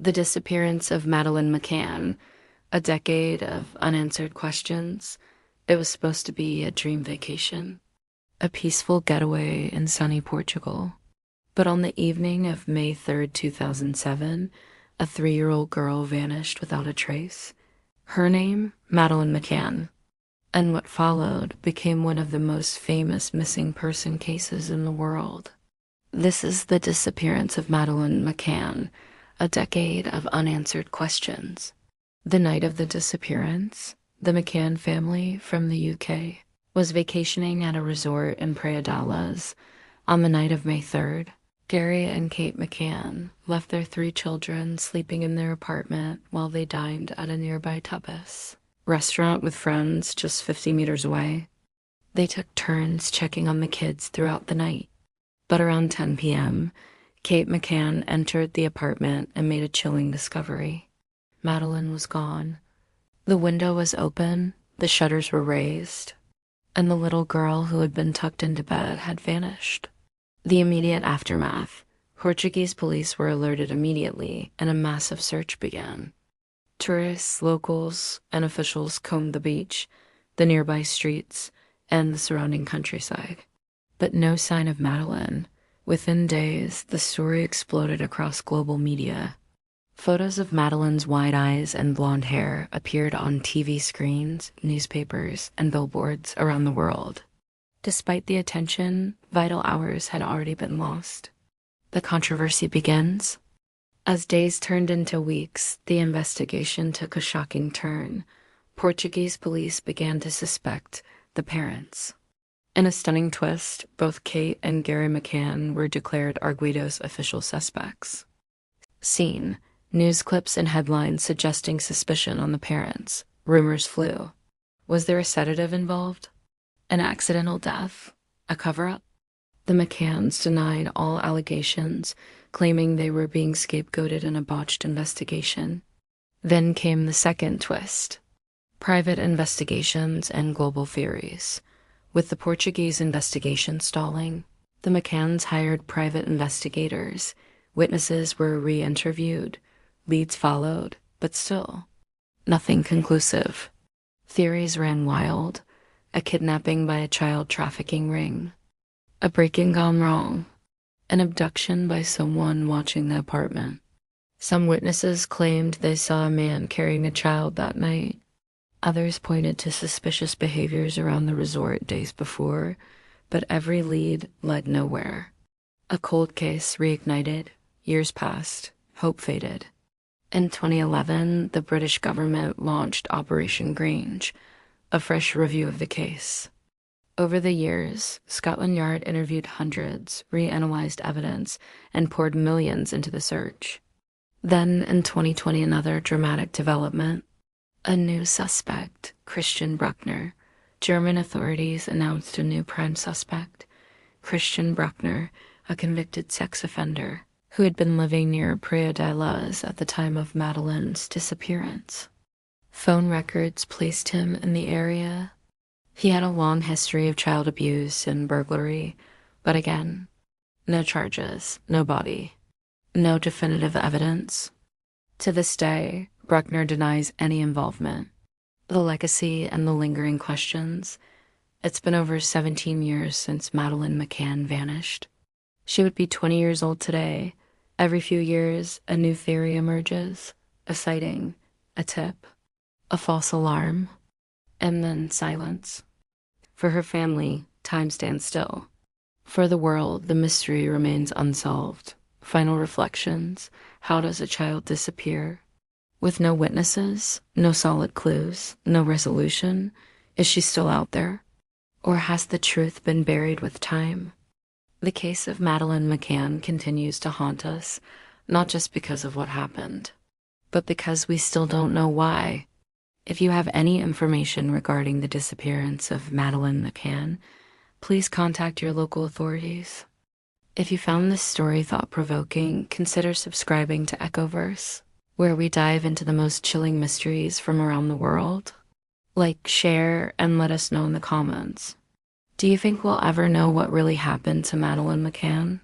The Disappearance of Madeleine McCann, a decade of unanswered questions. It was supposed to be a dream vacation, a peaceful getaway in sunny Portugal. But on the evening of May 3rd, 2007, a 3-year-old girl vanished without a trace. Her name, Madeleine McCann. And what followed became one of the most famous missing person cases in the world. This is the disappearance of Madeleine McCann, a decade of unanswered questions. The night of the disappearance, the McCann family from the UK was vacationing at a resort in Praia Dallas. On the night of May 3rd, Gary and Kate McCann left their 3 children sleeping in their apartment while they dined at a nearby tapas restaurant with friends just 50 meters away. They took turns checking on the kids throughout the night. But around 10 p.m., Kate McCann entered the apartment and made a chilling discovery. Madeleine was gone. The window was open, the shutters were raised, and the little girl who had been tucked into bed had vanished. The immediate aftermath: Portuguese police were alerted immediately, and a massive search began. Tourists, locals, and officials combed the beach, the nearby streets, and the surrounding countryside. But no sign of Madeleine. Within days, the story exploded across global media. Photos of Madeleine's wide eyes and blonde hair appeared on TV screens, newspapers, and billboards around the world. Despite the attention, vital hours had already been lost. The controversy begins. As days turned into weeks, the investigation took a shocking turn. Portuguese police began to suspect the parents. In a stunning twist, both Kate and Gary McCann were declared Arguido's official suspects. Scene: news clips and headlines suggesting suspicion on the parents. Rumors flew. Was there a sedative involved? An accidental death? A cover-up? The McCanns denied all allegations, claiming they were being scapegoated in a botched investigation. Then came the second twist: private investigations and global theories. With the Portuguese investigation stalling, the McCanns hired private investigators. Witnesses were re-interviewed. Leads followed, but still, nothing conclusive. Theories ran wild: a kidnapping by a child trafficking ring, a break-in gone wrong, an abduction by someone watching the apartment. Some witnesses claimed they saw a man carrying a child that night. Others pointed to suspicious behaviors around the resort days before, but every lead led nowhere. A cold case reignited. Years passed. Hope faded. In 2011, the British government launched Operation Grange, a fresh review of the case. Over the years, Scotland Yard interviewed hundreds, reanalyzed evidence, and poured millions into the search. Then, in 2020, another dramatic development. A new suspect, Christian Bruckner. German authorities announced a new prime suspect, Christian Bruckner, a convicted sex offender who had been living near Praia de Las at the time of Madeleine's disappearance. Phone records placed him in the area. He had a long history of child abuse and burglary, but again, no charges, no body, no definitive evidence. To this day, Bruckner denies any involvement. The legacy and the lingering questions. It's been over 17 years since Madeleine McCann vanished. She would be 20 years old today. Every few years, a new theory emerges. A sighting, a tip, a false alarm, and then silence. For her family, time stands still. For the world, the mystery remains unsolved. Final reflections: how does a child disappear? With no witnesses, no solid clues, no resolution, is she still out there? Or has the truth been buried with time? The case of Madeleine McCann continues to haunt us, not just because of what happened, but because we still don't know why. If you have any information regarding the disappearance of Madeleine McCann, please contact your local authorities. If you found this story thought-provoking, consider subscribing to EchoVerse, where we dive into the most chilling mysteries from around the world. Like, share, and let us know in the comments. Do you think we'll ever know what really happened to Madeleine McCann?